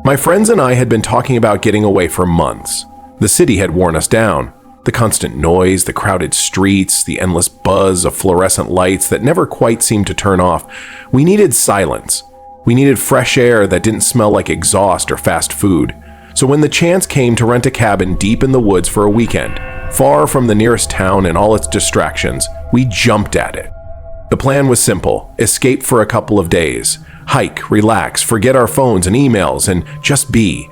My friends and I had been talking about getting away for months. The city had worn us down. The constant noise, the crowded streets, the endless buzz of fluorescent lights that never quite seemed to turn off. We needed silence. We needed fresh air that didn't smell like exhaust or fast food. So when the chance came to rent a cabin deep in the woods for a weekend, far from the nearest town and all its distractions, we jumped at it. The plan was simple: escape for a couple of days. Hike, relax, forget our phones and emails, and just be.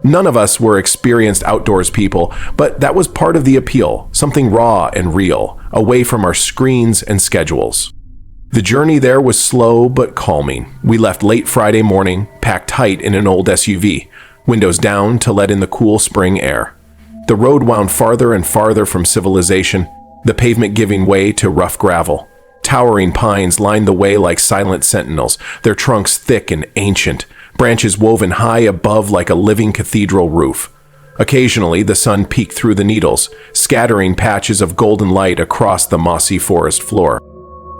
None of us were experienced outdoors people, but that was part of the appeal, something raw and real, away from our screens and schedules. The journey there was slow but calming. We left late Friday morning, packed tight in an old SUV, windows down to let in the cool spring air. The road wound farther and farther from civilization, the pavement giving way to rough gravel. Towering pines lined the way like silent sentinels, their trunks thick and ancient, branches woven high above like a living cathedral roof. Occasionally, the sun peeked through the needles, scattering patches of golden light across the mossy forest floor.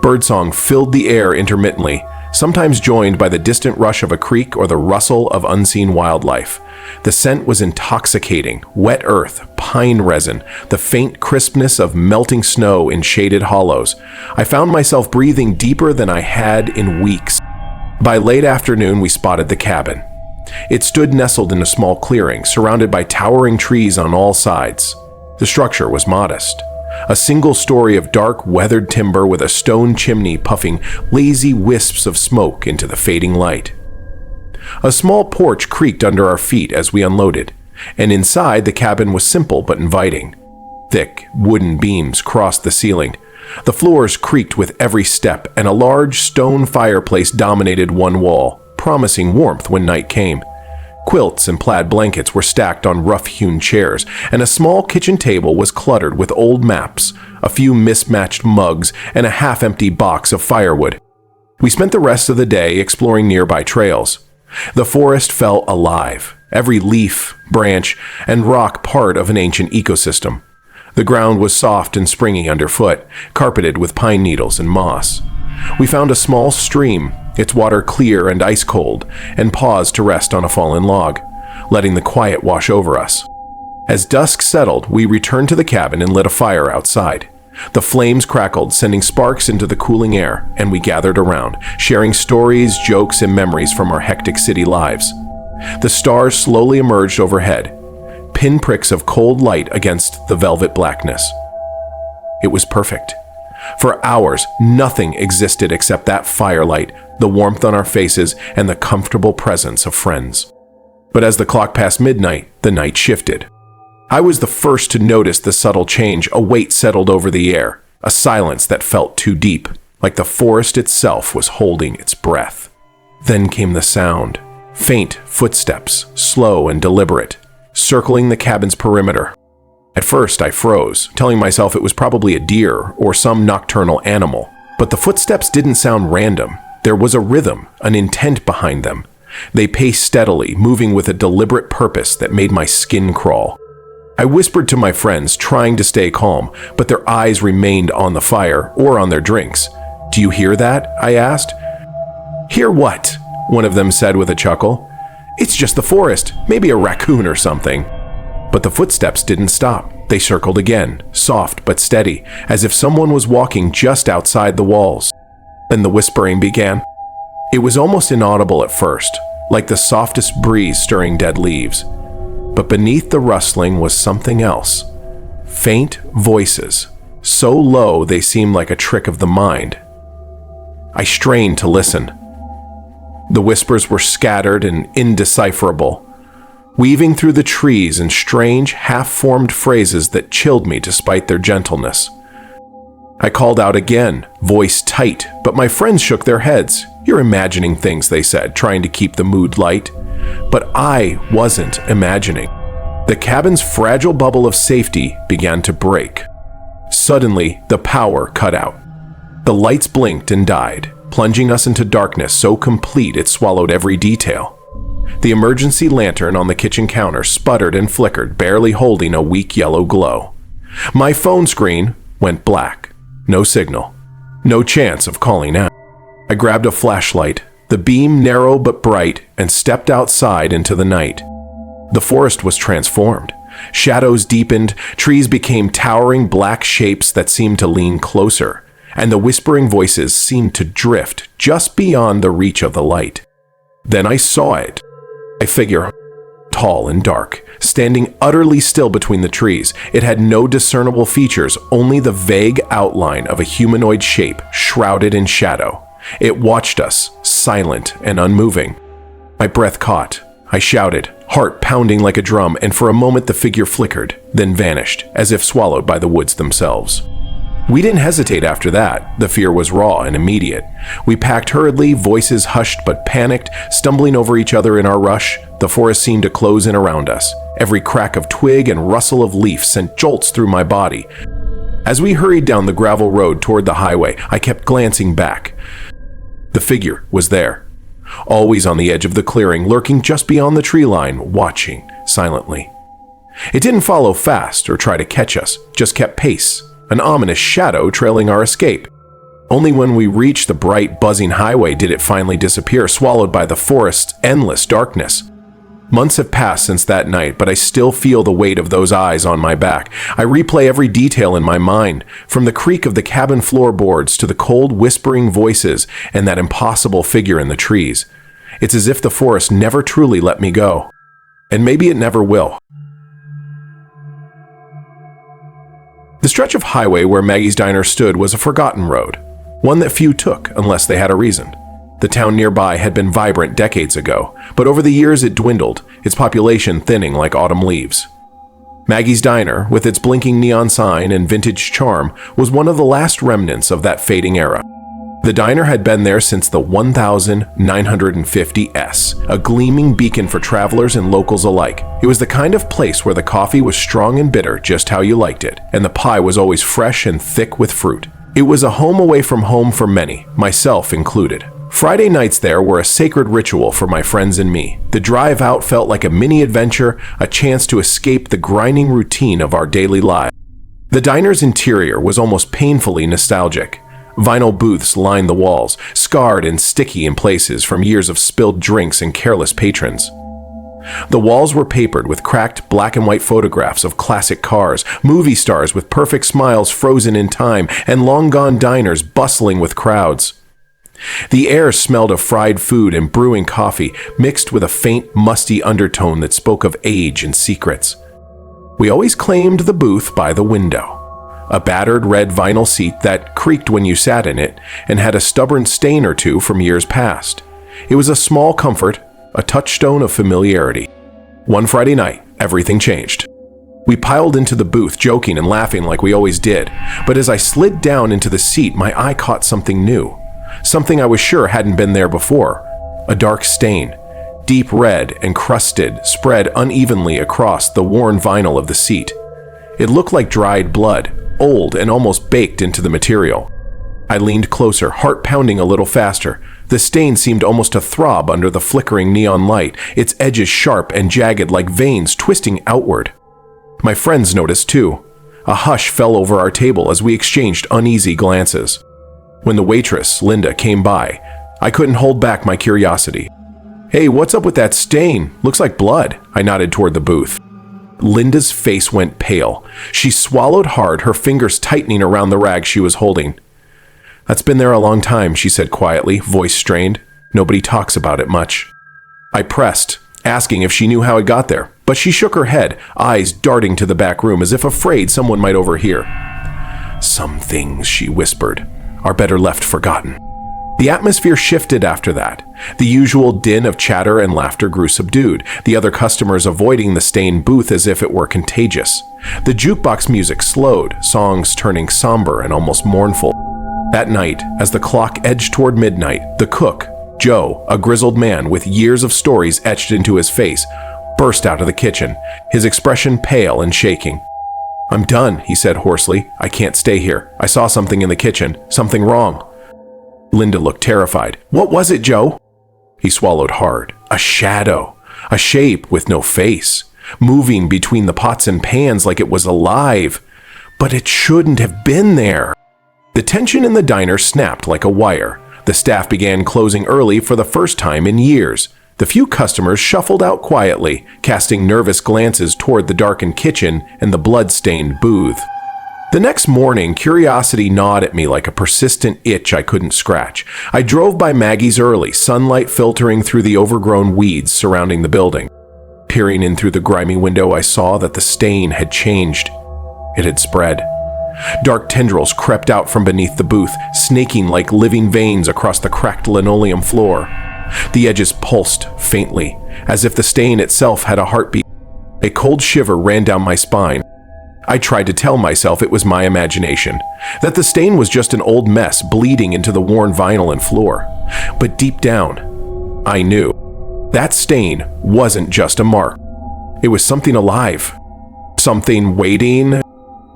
Birdsong filled the air intermittently, sometimes joined by the distant rush of a creek or the rustle of unseen wildlife. The scent was intoxicating: wet earth, pine resin, the faint crispness of melting snow in shaded hollows. I found myself breathing deeper than I had in weeks. By late afternoon, we spotted the cabin. It stood nestled in a small clearing, surrounded by towering trees on all sides. The structure was modest. A single story of dark, weathered timber with a stone chimney puffing lazy wisps of smoke into the fading light. A small porch creaked under our feet as we unloaded, and inside the cabin was simple but inviting. Thick, wooden beams crossed the ceiling. The floors creaked with every step, and a large stone fireplace dominated one wall, promising warmth when night came. Quilts and plaid blankets were stacked on rough-hewn chairs, and a small kitchen table was cluttered with old maps, a few mismatched mugs, and a half-empty box of firewood. We spent the rest of the day exploring nearby trails. The forest felt alive, every leaf, branch, and rock part of an ancient ecosystem. The ground was soft and springy underfoot, carpeted with pine needles and moss. We found a small stream, its water clear and ice-cold, and paused to rest on a fallen log, letting the quiet wash over us. As dusk settled, we returned to the cabin and lit a fire outside. The flames crackled, sending sparks into the cooling air, and we gathered around, sharing stories, jokes, and memories from our hectic city lives. The stars slowly emerged overhead, pinpricks of cold light against the velvet blackness. It was perfect. For hours, nothing existed except that firelight, the warmth on our faces, and the comfortable presence of friends. But as the clock passed midnight, the night shifted. I was the first to notice the subtle change. A weight settled over the air, a silence that felt too deep, like the forest itself was holding its breath. Then came the sound. Faint footsteps, slow and deliberate, circling the cabin's perimeter. At first, I froze, telling myself it was probably a deer or some nocturnal animal. But the footsteps didn't sound random. There was a rhythm, an intent behind them. They paced steadily, moving with a deliberate purpose that made my skin crawl. I whispered to my friends, trying to stay calm, but their eyes remained on the fire or on their drinks. "Do you hear that?" I asked. "Hear what?" one of them said with a chuckle. "It's just the forest, maybe a raccoon or something." But the footsteps didn't stop. They circled again, soft but steady, as if someone was walking just outside the walls. Then the whispering began. It was almost inaudible at first, like the softest breeze stirring dead leaves. But beneath the rustling was something else. Faint voices, so low they seemed like a trick of the mind. I strained to listen. The whispers were scattered and indecipherable, weaving through the trees in strange, half-formed phrases that chilled me despite their gentleness. I called out again, voice tight, but my friends shook their heads. "You're imagining things," they said, trying to keep the mood light. But I wasn't imagining. The cabin's fragile bubble of safety began to break. Suddenly, the power cut out. The lights blinked and died, plunging us into darkness so complete it swallowed every detail. The emergency lantern on the kitchen counter sputtered and flickered, barely holding a weak yellow glow. My phone screen went black. No signal. No chance of calling out. I grabbed a flashlight, the beam narrow but bright, and stepped outside into the night. The forest was transformed. Shadows deepened, trees became towering black shapes that seemed to lean closer, and the whispering voices seemed to drift just beyond the reach of the light. Then I saw it. A figure, tall and dark, standing utterly still between the trees. It had no discernible features, only the vague outline of a humanoid shape shrouded in shadow. It watched us, silent and unmoving. My breath caught. I shouted, heart pounding like a drum, and for a moment the figure flickered, then vanished, as if swallowed by the woods themselves. We didn't hesitate after that. The fear was raw and immediate. We packed hurriedly, voices hushed but panicked, stumbling over each other in our rush. The forest seemed to close in around us. Every crack of twig and rustle of leaf sent jolts through my body. As we hurried down the gravel road toward the highway, I kept glancing back. The figure was there, always on the edge of the clearing, lurking just beyond the tree line, watching silently. It didn't follow fast or try to catch us, just kept pace, an ominous shadow trailing our escape. Only when we reached the bright, buzzing highway did it finally disappear, swallowed by the forest's endless darkness. Months have passed since that night, but I still feel the weight of those eyes on my back. I replay every detail in my mind, from the creak of the cabin floorboards to the cold, whispering voices and that impossible figure in the trees. It's as if the forest never truly let me go. And maybe it never will. The stretch of highway where Maggie's Diner stood was a forgotten road, one that few took unless they had a reason. The town nearby had been vibrant decades ago, but over the years it dwindled, its population thinning like autumn leaves. Maggie's Diner, with its blinking neon sign and vintage charm, was one of the last remnants of that fading era. The diner had been there since the 1950s, a gleaming beacon for travelers and locals alike. It was the kind of place where the coffee was strong and bitter just how you liked it, and the pie was always fresh and thick with fruit. It was a home away from home for many, myself included. Friday nights there were a sacred ritual for my friends and me. The drive out felt like a mini adventure, a chance to escape the grinding routine of our daily lives. The diner's interior was almost painfully nostalgic. Vinyl booths lined the walls, scarred and sticky in places from years of spilled drinks and careless patrons. The walls were papered with cracked black and white photographs of classic cars, movie stars with perfect smiles frozen in time, and long-gone diners bustling with crowds. The air smelled of fried food and brewing coffee, mixed with a faint, musty undertone that spoke of age and secrets. We always claimed the booth by the window, a battered red vinyl seat that creaked when you sat in it and had a stubborn stain or two from years past. It was a small comfort, a touchstone of familiarity. One Friday night, everything changed. We piled into the booth, joking and laughing like we always did, but as I slid down into the seat, my eye caught something new. Something I was sure hadn't been there before. A dark stain, deep red and crusted, spread unevenly across the worn vinyl of the seat. It looked like dried blood, old and almost baked into the material. I leaned closer, heart pounding a little faster. The stain seemed almost to throb under the flickering neon light, its edges sharp and jagged like veins twisting outward. My friends noticed too. A hush fell over our table as we exchanged uneasy glances. When the waitress, Linda, came by, I couldn't hold back my curiosity. "Hey, what's up with that stain? Looks like blood." I nodded toward the booth. Linda's face went pale. She swallowed hard, her fingers tightening around the rag she was holding. "That's been there a long time," she said quietly, voice strained. "Nobody talks about it much." I pressed, asking if she knew how it got there, but she shook her head, eyes darting to the back room as if afraid someone might overhear. "Some things," she whispered, "are better left forgotten." The atmosphere shifted after that. The usual din of chatter and laughter grew subdued, the other customers avoiding the stained booth as if it were contagious. The jukebox music slowed, songs turning somber and almost mournful. That night, as the clock edged toward midnight, the cook, Joe, a grizzled man with years of stories etched into his face, burst out of the kitchen, his expression pale and shaking. "I'm done," he said hoarsely. "I can't stay here. I saw something in the kitchen. Something wrong." Linda looked terrified. "What was it, Joe?" He swallowed hard. "A shadow. A shape with no face. Moving between the pots and pans like it was alive. But it shouldn't have been there." The tension in the diner snapped like a wire. The staff began closing early for the first time in years. The few customers shuffled out quietly, casting nervous glances toward the darkened kitchen and the blood-stained booth. The next morning, curiosity gnawed at me like a persistent itch I couldn't scratch. I drove by Maggie's early, sunlight filtering through the overgrown weeds surrounding the building. Peering in through the grimy window, I saw that the stain had changed. It had spread. Dark tendrils crept out from beneath the booth, snaking like living veins across the cracked linoleum floor. The edges pulsed faintly, as if the stain itself had a heartbeat. A cold shiver ran down my spine. I tried to tell myself it was my imagination, that the stain was just an old mess bleeding into the worn vinyl and floor. But deep down, I knew. That stain wasn't just a mark. It was something alive. Something waiting.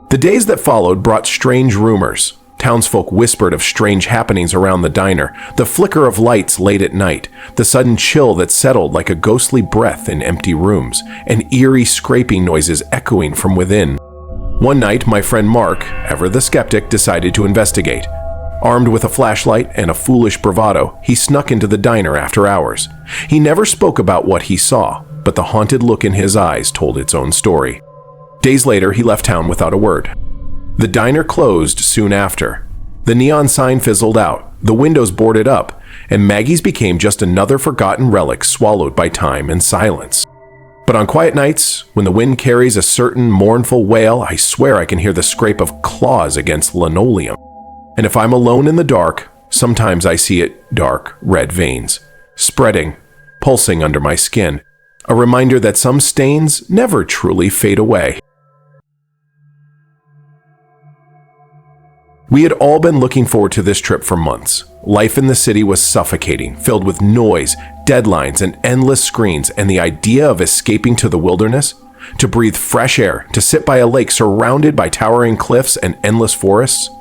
The days that followed brought strange rumors. Townsfolk whispered of strange happenings around the diner, the flicker of lights late at night, the sudden chill that settled like a ghostly breath in empty rooms, and eerie scraping noises echoing from within. One night, my friend Mark, ever the skeptic, decided to investigate. Armed with a flashlight and a foolish bravado, he snuck into the diner after hours. He never spoke about what he saw, but the haunted look in his eyes told its own story. Days later, he left town without a word. The diner closed soon after. The neon sign fizzled out, the windows boarded up, and Maggie's became just another forgotten relic swallowed by time and silence. But on quiet nights, when the wind carries a certain mournful wail, I swear I can hear the scrape of claws against linoleum. And if I'm alone in the dark, sometimes I see it dark red veins, spreading, pulsing under my skin, a reminder that some stains never truly fade away. We had all been looking forward to this trip for months. Life in the city was suffocating, filled with noise, deadlines, and endless screens, and the idea of escaping to the wilderness, to breathe fresh air, to sit by a lake surrounded by towering cliffs and endless forests,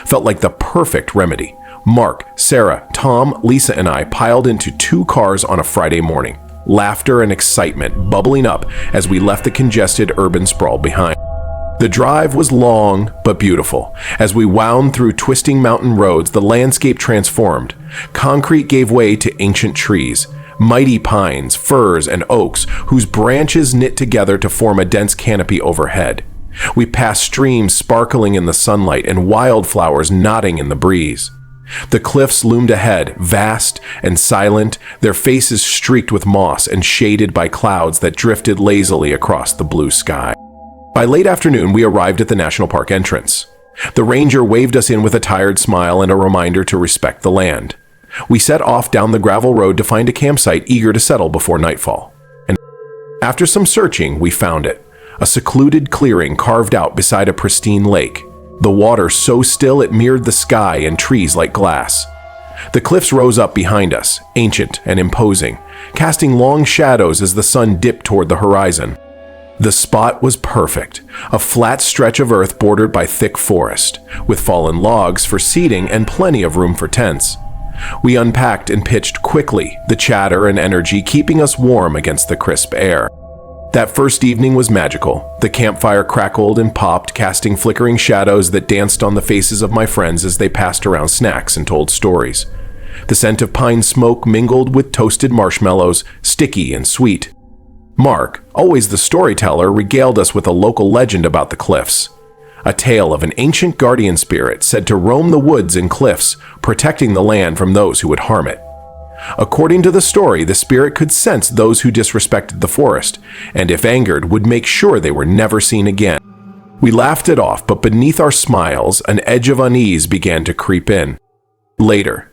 felt like the perfect remedy. Mark, Sarah, Tom, Lisa, and I piled into 2 cars on a Friday morning, laughter and excitement bubbling up as we left the congested urban sprawl behind. The drive was long but beautiful. As we wound through twisting mountain roads, the landscape transformed. Concrete gave way to ancient trees, mighty pines, firs, and oaks, whose branches knit together to form a dense canopy overhead. We passed streams sparkling in the sunlight and wildflowers nodding in the breeze. The cliffs loomed ahead, vast and silent, their faces streaked with moss and shaded by clouds that drifted lazily across the blue sky. By late afternoon, we arrived at the national park entrance. The ranger waved us in with a tired smile and a reminder to respect the land. We set off down the gravel road to find a campsite eager to settle before nightfall. And after some searching, we found it. A secluded clearing carved out beside a pristine lake. The water so still it mirrored the sky and trees like glass. The cliffs rose up behind us, ancient and imposing, casting long shadows as the sun dipped toward the horizon. The spot was perfect, a flat stretch of earth bordered by thick forest, with fallen logs for seating and plenty of room for tents. We unpacked and pitched quickly, the chatter and energy keeping us warm against the crisp air. That first evening was magical. The campfire crackled and popped, casting flickering shadows that danced on the faces of my friends as they passed around snacks and told stories. The scent of pine smoke mingled with toasted marshmallows, sticky and sweet. Mark, always the storyteller, regaled us with a local legend about the cliffs. A tale of an ancient guardian spirit said to roam the woods and cliffs, protecting the land from those who would harm it. According to the story, the spirit could sense those who disrespected the forest, and if angered, would make sure they were never seen again. We laughed it off, but beneath our smiles, an edge of unease began to creep in. Later,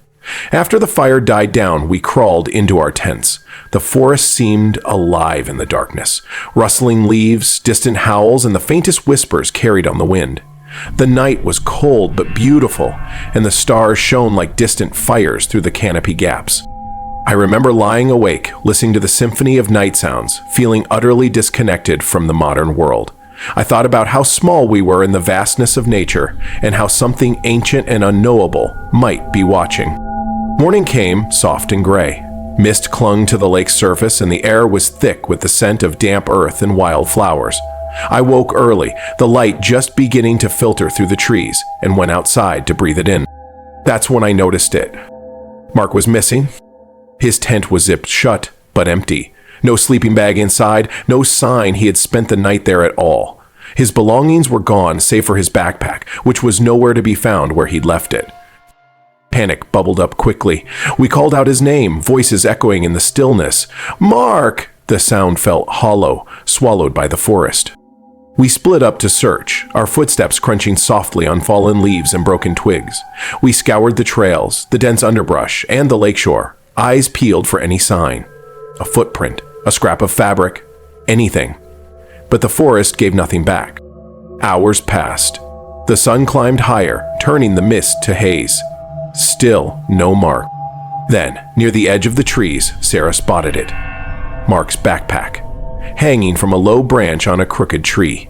after the fire died down, we crawled into our tents. The forest seemed alive in the darkness. Rustling leaves, distant howls, and the faintest whispers carried on the wind. The night was cold but beautiful, and the stars shone like distant fires through the canopy gaps. I remember lying awake, listening to the symphony of night sounds, feeling utterly disconnected from the modern world. I thought about how small we were in the vastness of nature, and how something ancient and unknowable might be watching. Morning came, soft and gray. Mist clung to the lake's surface, and the air was thick with the scent of damp earth and wild flowers. I woke early, the light just beginning to filter through the trees, and went outside to breathe it in. That's when I noticed it. Mark was missing. His tent was zipped shut, but empty. No sleeping bag inside, no sign he had spent the night there at all. His belongings were gone, save for his backpack, which was nowhere to be found where he'd left it. Panic bubbled up quickly. We called out his name, voices echoing in the stillness. "Mark!" The sound felt hollow, swallowed by the forest. We split up to search, our footsteps crunching softly on fallen leaves and broken twigs. We scoured the trails, the dense underbrush, and the lakeshore, eyes peeled for any sign. A footprint, a scrap of fabric, anything. But the forest gave nothing back. Hours passed. The sun climbed higher, turning the mist to haze. Still no Mark. Then, near the edge of the trees, Sarah spotted it. Mark's backpack, hanging from a low branch on a crooked tree.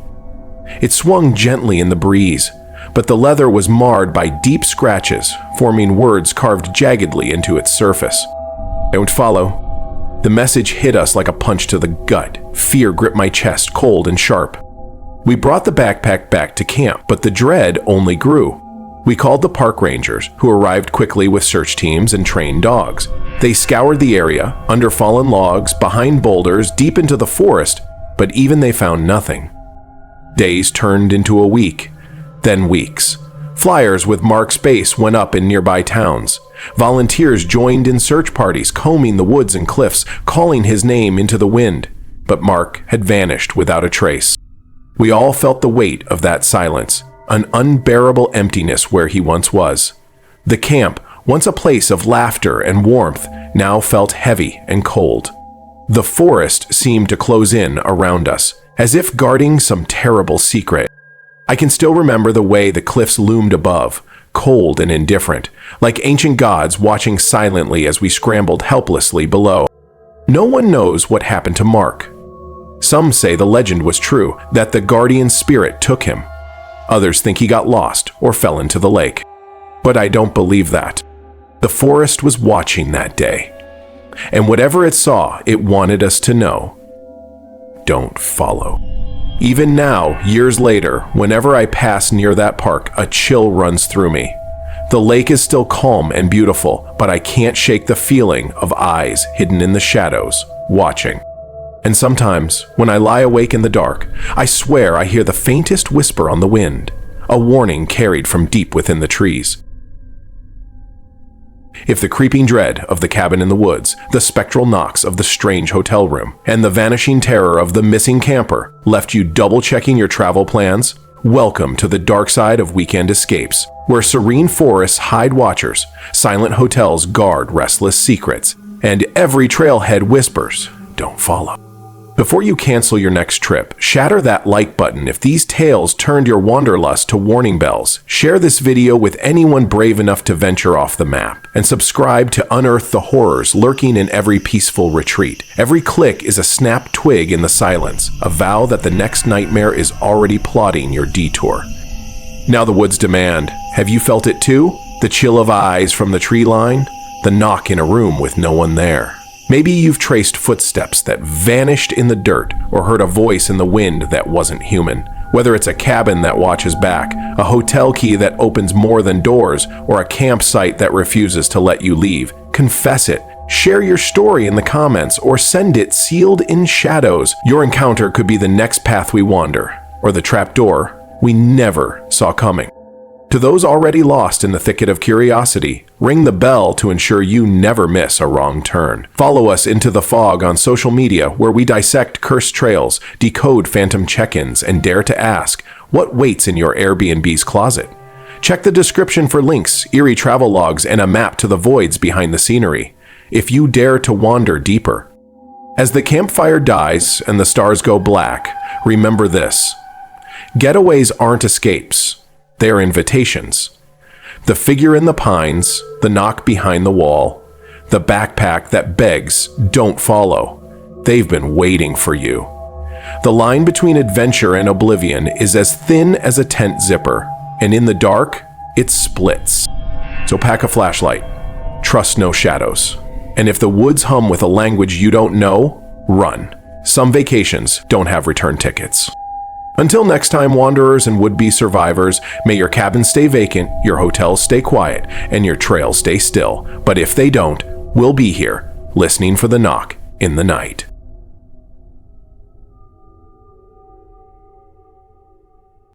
It swung gently in the breeze, but the leather was marred by deep scratches, forming words carved jaggedly into its surface. "Don't follow." The message hit us like a punch to the gut. Fear gripped my chest, cold and sharp. We brought the backpack back to camp, but the dread only grew. We called the park rangers, who arrived quickly with search teams and trained dogs. They scoured the area, under fallen logs, behind boulders, deep into the forest, but even they found nothing. Days turned into a week, then weeks. Flyers with Mark's base went up in nearby towns. Volunteers joined in search parties, combing the woods and cliffs, calling his name into the wind. But Mark had vanished without a trace. We all felt the weight of that silence, an unbearable emptiness where he once was. The camp, once a place of laughter and warmth, now felt heavy and cold. The forest seemed to close in around us, as if guarding some terrible secret. I can still remember the way the cliffs loomed above, cold and indifferent, like ancient gods watching silently as we scrambled helplessly below. No one knows what happened to Mark. Some say the legend was true, that the guardian spirit took him. Others think he got lost or fell into the lake. But I don't believe that. The forest was watching that day. And whatever it saw, it wanted us to know. Don't follow. Even now, years later, whenever I pass near that park, a chill runs through me. The lake is still calm and beautiful, but I can't shake the feeling of eyes hidden in the shadows, watching. And sometimes, when I lie awake in the dark, I swear I hear the faintest whisper on the wind, a warning carried from deep within the trees. If the creeping dread of the cabin in the woods, the spectral knocks of the strange hotel room, and the vanishing terror of the missing camper left you double-checking your travel plans, welcome to the dark side of weekend escapes, where serene forests hide watchers, silent hotels guard restless secrets, and every trailhead whispers, "Don't follow." Before you cancel your next trip, shatter that like button if these tales turned your wanderlust to warning bells. Share this video with anyone brave enough to venture off the map, and subscribe to unearth the horrors lurking in every peaceful retreat. Every click is a snapped twig in the silence, a vow that the next nightmare is already plotting your detour. Now the woods demand, have you felt it too? The chill of eyes from the tree line? The knock in a room with no one there? Maybe you've traced footsteps that vanished in the dirt or heard a voice in the wind that wasn't human. Whether it's a cabin that watches back, a hotel key that opens more than doors, or a campsite that refuses to let you leave, confess it. Share your story in the comments or send it sealed in shadows. Your encounter could be the next path we wander, or the trapdoor we never saw coming. To those already lost in the thicket of curiosity, ring the bell to ensure you never miss a wrong turn. Follow us into the fog on social media, where we dissect cursed trails, decode phantom check-ins, and dare to ask, what waits in your Airbnb's closet? Check the description for links, eerie travel logs, and a map to the voids behind the scenery, if you dare to wander deeper. As the campfire dies and the stars go black, remember this: getaways aren't escapes. They're invitations. The figure in the pines, the knock behind the wall, the backpack that begs, don't follow. They've been waiting for you. The line between adventure and oblivion is as thin as a tent zipper, and in the dark, it splits. So pack a flashlight. Trust no shadows. And if the woods hum with a language you don't know, run. Some vacations don't have return tickets. Until next time, wanderers and would-be survivors, may your cabin stay vacant, your hotels stay quiet, and your trails stay still. But if they don't, we'll be here, listening for the knock in the night.